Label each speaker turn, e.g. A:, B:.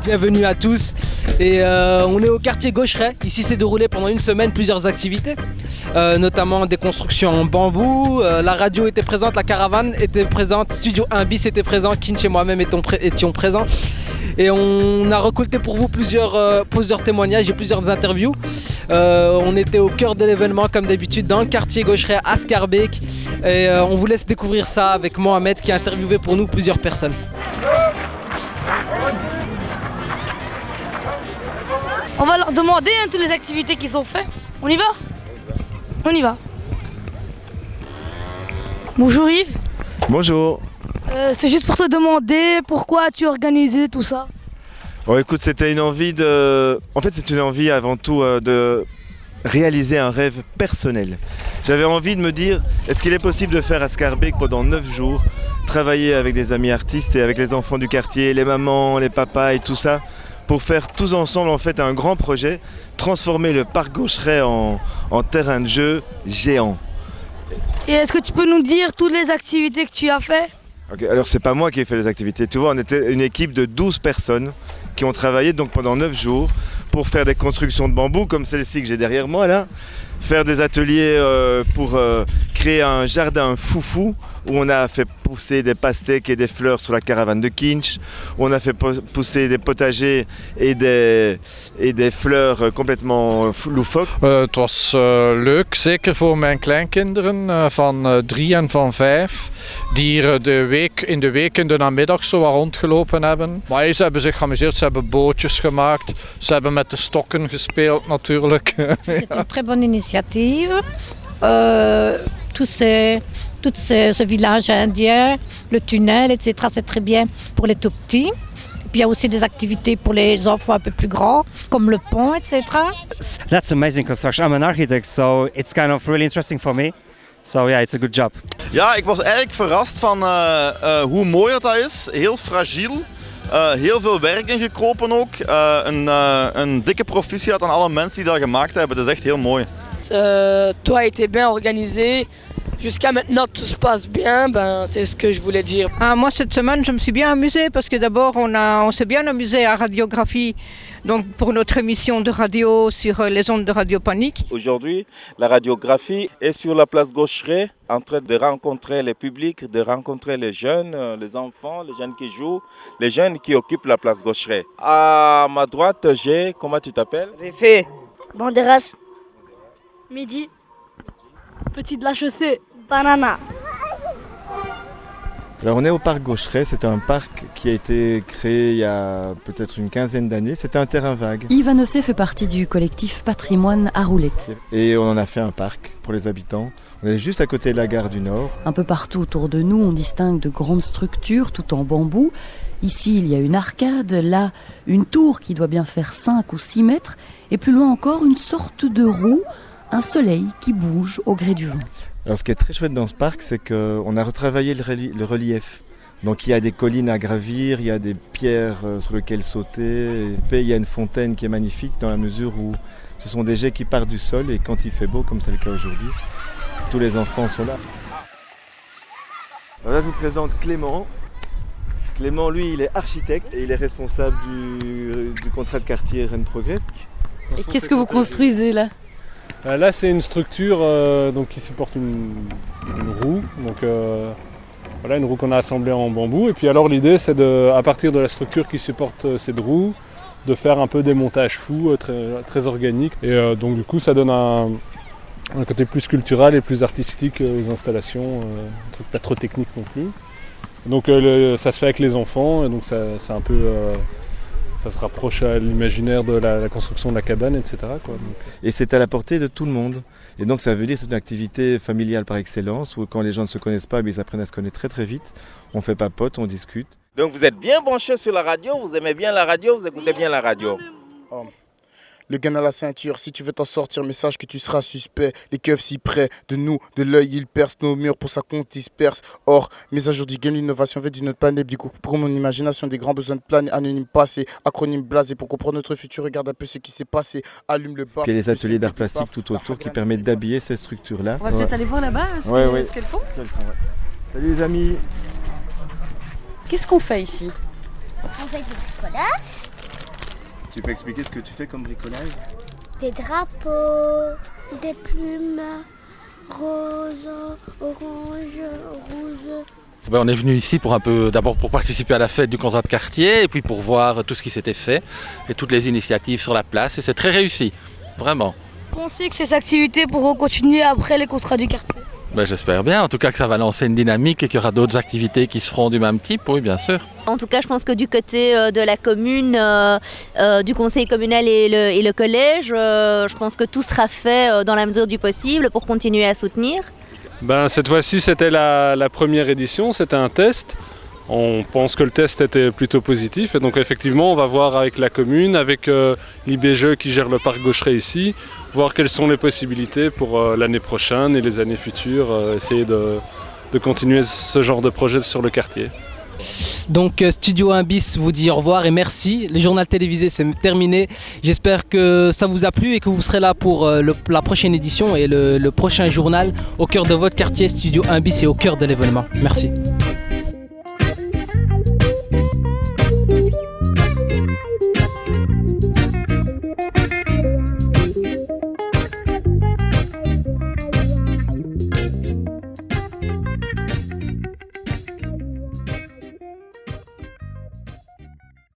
A: bienvenue à tous. Et on est au quartier Gaucheret. Ici s'est déroulé pendant une semaine plusieurs activités, notamment des constructions en bambou. La radio était présente, la caravane était présente, Studio 1 bis était présent, Kinch et moi-même étions présents. Et on a récolté pour vous plusieurs témoignages et plusieurs interviews. On était au cœur de l'événement comme d'habitude dans le quartier Gaucheret à Schaerbeek. Et on vous laisse découvrir ça avec Mohamed qui a interviewé pour nous plusieurs personnes.
B: On va leur demander toutes les activités qu'ils ont fait. On y va ? On y va. Bonjour Yves.
C: Bonjour.
B: C'est juste pour te demander pourquoi tu as organisé tout ça.
C: Bon, écoute, c'était une envie c'est une envie avant tout de réaliser un rêve personnel. J'avais envie de me dire, est-ce qu'il est possible de faire à Schaerbeek pendant 9 jours, travailler avec des amis artistes et avec les enfants du quartier, les mamans, les papas et tout ça, pour faire tous ensemble en fait un grand projet, transformer le parc Gaucheret en terrain de jeu géant.
B: Et est-ce que tu peux nous dire toutes les activités que tu as fait ?
C: Okay, alors c'est pas moi qui ai fait les activités, tu vois, on était une équipe de 12 personnes qui ont travaillé donc pendant 9 jours pour faire des constructions de bambou comme celle-ci que j'ai derrière moi là, faire des ateliers pour créer un jardin foufou où on a fait pousser des pastèques et des fleurs sur la caravane de Kinch, où on a fait pousser des potagers et des fleurs complètement loufoques.
D: Het was leuk, zeker voor mijn kleinkinderen van 3 en van 5, die hier in de namiddag zo wat rondgelopen hebben. Maar ze hebben zich geamuseerd, ze hebben bootjes gemaakt, ze hebben met de stokken gespeeld natuurlijk.
E: C'est une très bonne initiative. Ce village indien, le tunnel, etc. C'est très bien pour les tout petits. Et puis il y a aussi des activités pour les enfants un peu plus grands, comme le pont, etc.
F: That's amazing construction. I'm an architect, so it's kind of really interesting for me. So yeah, it's a good job.
G: Ja, ik was eigenlijk verrast van hoe mooi dat is. Heel fragiel. Heel veel werk in gekropen ook. Een dikke proficiat aan alle mensen die dat gemaakt hebben. Dat is echt heel mooi.
H: Tout a été bien organisé. Jusqu'à maintenant, tout se passe bien, c'est ce que je voulais dire.
I: Moi, cette semaine, je me suis bien amusée parce que d'abord, on s'est bien amusé à Radiographie, donc pour notre émission de radio sur les ondes de Radio Panique.
J: Aujourd'hui, la radiographie est sur la place Gaucheret, en train de rencontrer le public, de rencontrer les jeunes, les enfants, les jeunes qui jouent, les jeunes qui occupent la place Gaucheret. À ma droite, j'ai, comment tu t'appelles ?
B: Réfé.
K: Banderas.
B: Midi. Petit de la chaussée. Banana.
C: Alors on est au parc Gaucheret, c'est un parc qui a été créé il y a peut-être une quinzaine d'années, c'était un terrain vague.
L: Yves Anossé fait partie du collectif Patrimoine à Roulettes.
C: Et on en a fait un parc pour les habitants, on est juste à côté de la gare du Nord.
L: Un peu partout autour de nous, on distingue de grandes structures tout en bambou. Ici, il y a une arcade, là, une tour qui doit bien faire 5 ou 6 mètres, et plus loin encore, une sorte de roue, un soleil qui bouge au gré du vent.
C: Alors ce qui est très chouette dans ce parc, c'est qu'on a retravaillé le relief. Donc il y a des collines à gravir, il y a des pierres sur lesquelles sauter, et puis il y a une fontaine qui est magnifique dans la mesure où ce sont des jets qui partent du sol et quand il fait beau, comme c'est le cas aujourd'hui, tous les enfants sont là. Alors là je vous présente Clément. Clément, lui, il est architecte et il est responsable du contrat de quartier Rennes Progress.
L: Et qu'est-ce que vous construisez là ?
M: Là, c'est une structure qui supporte une roue, voilà, une roue qu'on a assemblée en bambou. Et puis alors l'idée, c'est à partir de la structure qui supporte cette roue, de faire un peu des montages fous, très, très organiques. Et donc du coup, ça donne un côté plus culturel et plus artistique aux installations, un truc pas trop technique non plus. Donc ça se fait avec les enfants, et donc c'est un peu... ça se rapproche à l'imaginaire de la construction de la cabane, etc. quoi. Donc.
C: Et c'est à la portée de tout le monde. Et donc ça veut dire que c'est une activité familiale par excellence, où quand les gens ne se connaissent pas, ils apprennent à se connaître très très vite. On fait papote, on discute.
J: Donc vous êtes bien branchés sur la radio, vous aimez bien la radio, vous écoutez bien la radio.
N: Le gain à la ceinture, si tu veux t'en sortir, message que tu seras suspect. Les keufs si près de nous, de l'œil ils percent nos murs pour ça qu'on se disperse. Or, mise à jour du game, l'innovation fait d'une autre planète. Du coup, pour mon imagination, des grands besoins de planer, anonyme passé, acronyme blasé. Pour comprendre notre futur, regarde un peu ce qui s'est passé. Allume le bar.
C: Puis il y a les ateliers d'art plastique tout autour qui permettent d'habiller ces structures-là.
L: On va peut-être aller voir là-bas ce qu'elles font.
C: Salut les amis.
L: Qu'est-ce qu'on fait ici ?
K: On fait du bricolage.
C: Tu peux expliquer ce que tu fais comme bricolage?
K: Des drapeaux, des plumes, roses, orange, rouge.
O: On est venu ici pour d'abord pour participer à la fête du contrat de quartier et puis pour voir tout ce qui s'était fait et toutes les initiatives sur la place et c'est très réussi, vraiment.
B: Pensez que ces activités pourront continuer après les contrats du quartier?
O: J'espère bien, en tout cas que ça va lancer une dynamique et qu'il y aura d'autres activités qui se feront du même type, oui bien sûr.
P: En tout cas, je pense que du côté de la commune, du conseil communal et le collège, je pense que tout sera fait dans la mesure du possible pour continuer à soutenir.
M: Cette fois-ci, c'était la première édition, c'était un test. On pense que le test était plutôt positif et donc effectivement, on va voir avec la commune, avec l'IBGE qui gère le parc Gaucheret ici, voir quelles sont les possibilités pour l'année prochaine et les années futures, essayer de continuer ce genre de projet sur le quartier.
A: Donc Studio 1 bis vous dit au revoir et merci. Le journal télévisé c'est terminé. J'espère que ça vous a plu et que vous serez là pour la prochaine édition et le prochain journal au cœur de votre quartier. Studio 1 bis est au cœur de l'événement. Merci.